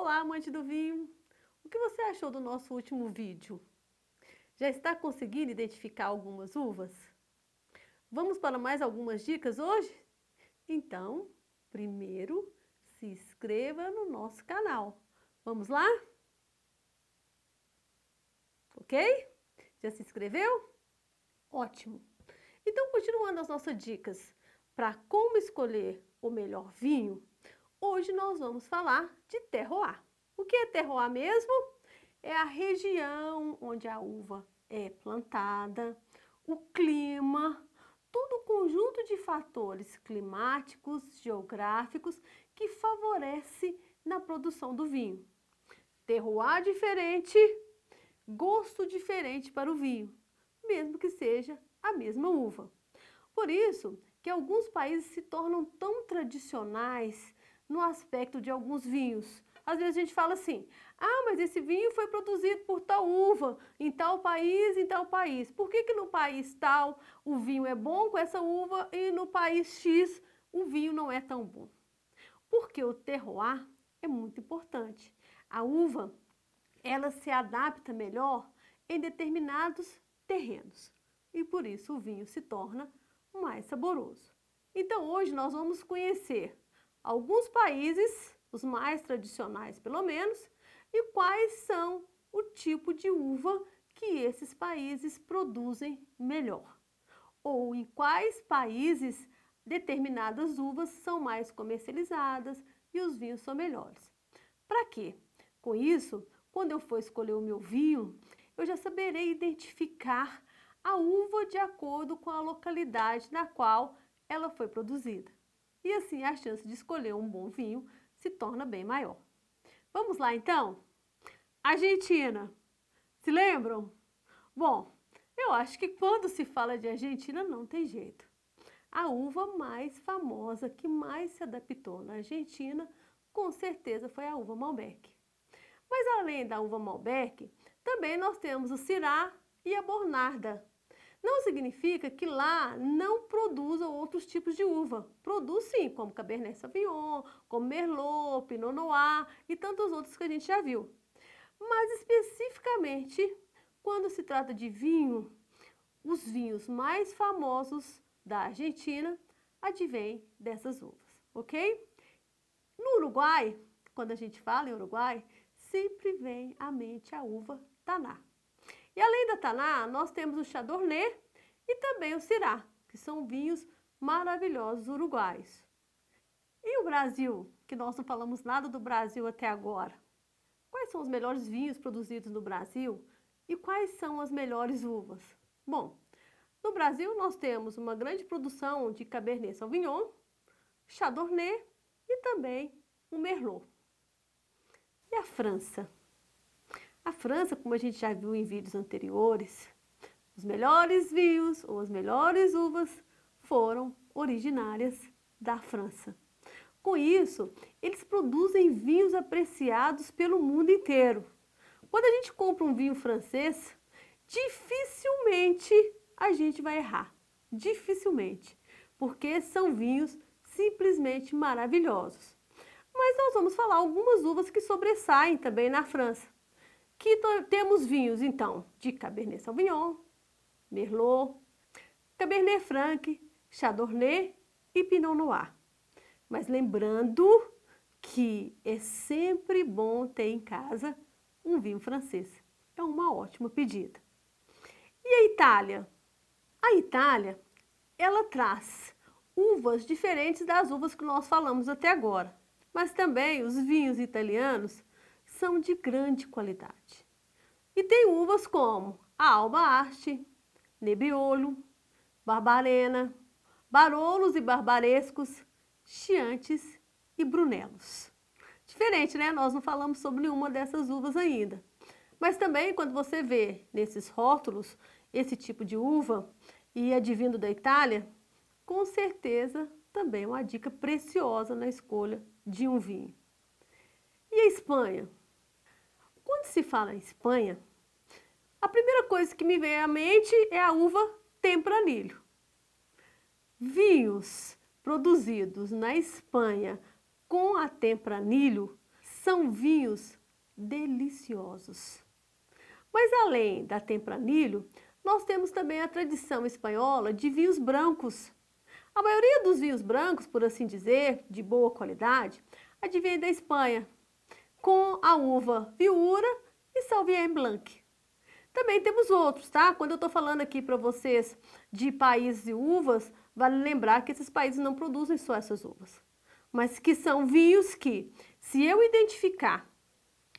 Olá, amante do vinho! O que você achou do nosso último vídeo? Já está conseguindo identificar algumas uvas? Vamos para mais algumas dicas hoje? Então, primeiro, se inscreva no nosso canal. Vamos lá? Ok? Já se inscreveu? Ótimo! Então, continuando as nossas dicas para como escolher o melhor vinho, hoje nós vamos falar de terroir. O que é terroir mesmo? É a região onde a uva é plantada, o clima, todo um conjunto de fatores climáticos, geográficos que favorece na produção do vinho. Terroir diferente, gosto diferente para o vinho, mesmo que seja a mesma uva. Por isso que alguns países se tornam tão tradicionais no aspecto de alguns vinhos. Às vezes a gente fala assim, mas esse vinho foi produzido por tal uva, em tal país, em tal país. Por que no país tal o vinho é bom com essa uva e no país X o vinho não é tão bom? Porque o terroir é muito importante. A uva, ela se adapta melhor em determinados terrenos e por isso o vinho se torna mais saboroso. Então hoje nós vamos conhecer alguns países, os mais tradicionais pelo menos, e quais são o tipo de uva que esses países produzem melhor. Ou em quais países determinadas uvas são mais comercializadas e os vinhos são melhores. Para quê? Com isso, quando eu for escolher o meu vinho, eu já saberei identificar a uva de acordo com a localidade na qual ela foi produzida. E assim a chance de escolher um bom vinho se torna bem maior. Vamos lá então? Argentina. Se lembram? Bom, eu acho que quando se fala de Argentina não tem jeito. A uva mais famosa que mais se adaptou na Argentina, com certeza foi a uva Malbec. Mas além da uva Malbec, também nós temos o Syrah e a Bonarda. Não significa que lá não produzam outros tipos de uva. Produz sim, como Cabernet Sauvignon, como Merlot, Pinot Noir e tantos outros que a gente já viu. Mas especificamente, quando se trata de vinho, os vinhos mais famosos da Argentina advêm dessas uvas, ok? No Uruguai, quando a gente fala em Uruguai, sempre vem à mente a uva Taná. E além da Taná, nós temos o Chardonnay e também o Syrah, que são vinhos maravilhosos uruguaios. E o Brasil, que nós não falamos nada do Brasil até agora. Quais são os melhores vinhos produzidos no Brasil e quais são as melhores uvas? Bom, no Brasil nós temos uma grande produção de Cabernet Sauvignon, Chardonnay e também o Merlot. E a França? A França, como a gente já viu em vídeos anteriores, os melhores vinhos ou as melhores uvas foram originárias da França. Com isso, eles produzem vinhos apreciados pelo mundo inteiro. Quando a gente compra um vinho francês, dificilmente a gente vai errar. Dificilmente. Porque são vinhos simplesmente maravilhosos. Mas nós vamos falar algumas uvas que sobressaem também na França. Que temos vinhos, então, de Cabernet Sauvignon, Merlot, Cabernet Franc, Chardonnay e Pinot Noir. Mas lembrando que é sempre bom ter em casa um vinho francês. É uma ótima pedida. E a Itália? A Itália, ela traz uvas diferentes das uvas que nós falamos até agora. Mas também os vinhos italianos são de grande qualidade. E tem uvas como a Alba Arte, Nebbiolo, Barbarena, Barolos e Barbarescos, Chiantis e Brunelos. Diferente, né? Nós não falamos sobre nenhuma dessas uvas ainda. Mas também quando você vê nesses rótulos esse tipo de uva e advindo da Itália, com certeza também é uma dica preciosa na escolha de um vinho. E a Espanha? Quando se fala em Espanha, a primeira coisa que me vem à mente é a uva Tempranillo. Vinhos produzidos na Espanha com a Tempranillo são vinhos deliciosos. Mas além da Tempranillo, nós temos também a tradição espanhola de vinhos brancos. A maioria dos vinhos brancos, por assim dizer, de boa qualidade, advém da Espanha, com a uva Viura e Sauvignon Blanc. Também temos outros, tá? Quando eu estou falando aqui para vocês de países e uvas, vale lembrar que esses países não produzem só essas uvas, mas que são vinhos que, se eu identificar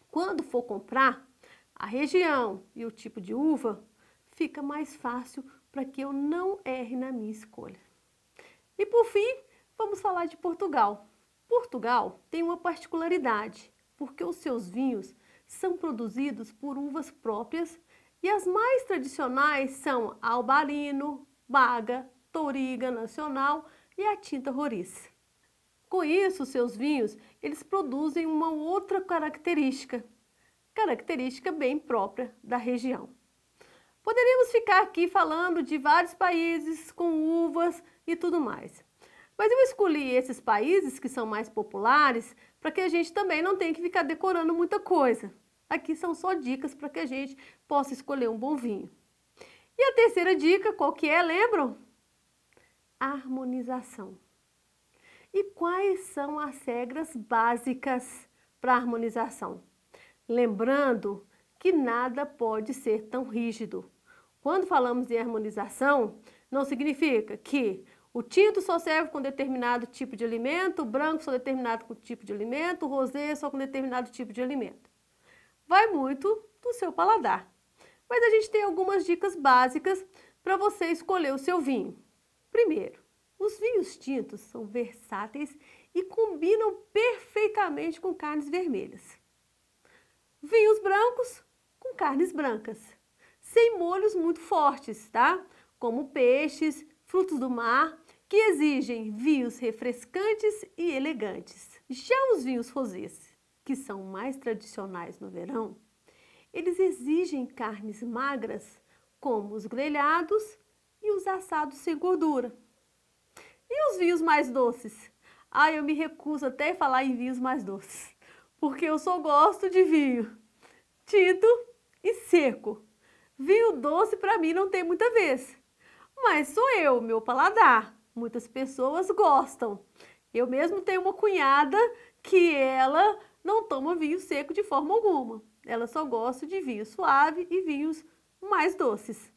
quando for comprar a região e o tipo de uva, fica mais fácil para que eu não erre na minha escolha. E por fim, vamos falar de Portugal. Portugal tem uma particularidade, porque os seus vinhos são produzidos por uvas próprias e as mais tradicionais são Albarino, Baga, Touriga Nacional e a Tinta Roriz. Com isso, seus vinhos, eles produzem uma outra característica bem própria da região. Poderíamos ficar aqui falando de vários países com uvas e tudo mais. Mas eu escolhi esses países que são mais populares para que a gente também não tenha que ficar decorando muita coisa. Aqui são só dicas para que a gente possa escolher um bom vinho. E a terceira dica, qual que é, lembram? Harmonização. E quais são as regras básicas para a harmonização? Lembrando que nada pode ser tão rígido. Quando falamos em harmonização, não significa que o tinto só serve com determinado tipo de alimento, o branco só determinado tipo de alimento, o rosé só com determinado tipo de alimento. Vai muito do seu paladar. Mas a gente tem algumas dicas básicas para você escolher o seu vinho. Primeiro, os vinhos tintos são versáteis e combinam perfeitamente com carnes vermelhas. Vinhos brancos com carnes brancas, sem molhos muito fortes, tá? Como peixes, frutos do mar, que exigem vinhos refrescantes e elegantes. Já os vinhos rosés, que são mais tradicionais no verão, eles exigem carnes magras, como os grelhados e os assados sem gordura. E os vinhos mais doces? Eu me recuso até a falar em vinhos mais doces, porque eu só gosto de vinho tinto e seco. Vinho doce para mim não tem muita vez, mas sou eu, meu paladar. Muitas pessoas gostam. Eu mesmo tenho uma cunhada que ela não toma vinho seco de forma alguma. Ela só gosta de vinho suave e vinhos mais doces.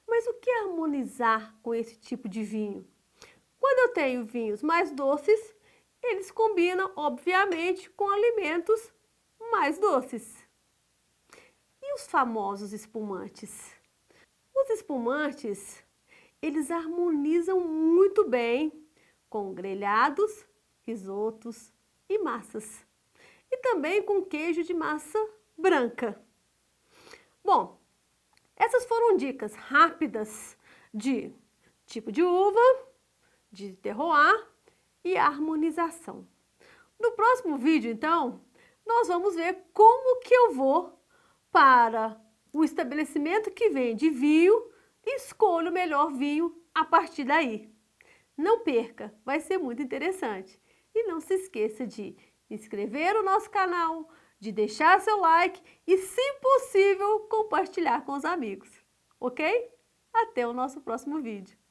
Mas o que é harmonizar com esse tipo de vinho? Quando eu tenho vinhos mais doces, eles combinam, obviamente, com alimentos mais doces. E os famosos espumantes? Os espumantes, eles harmonizam muito bem com grelhados, risotos e massas. E também com queijo de massa branca. Bom, essas foram dicas rápidas de tipo de uva, de terroir e harmonização. No próximo vídeo, então, nós vamos ver como que eu vou para o estabelecimento que vende vinho e escolho o melhor vinho a partir daí. Não perca, vai ser muito interessante. E não se esqueça de inscrever no nosso canal, de deixar seu like e, se possível, compartilhar com os amigos. Ok? Até o nosso próximo vídeo.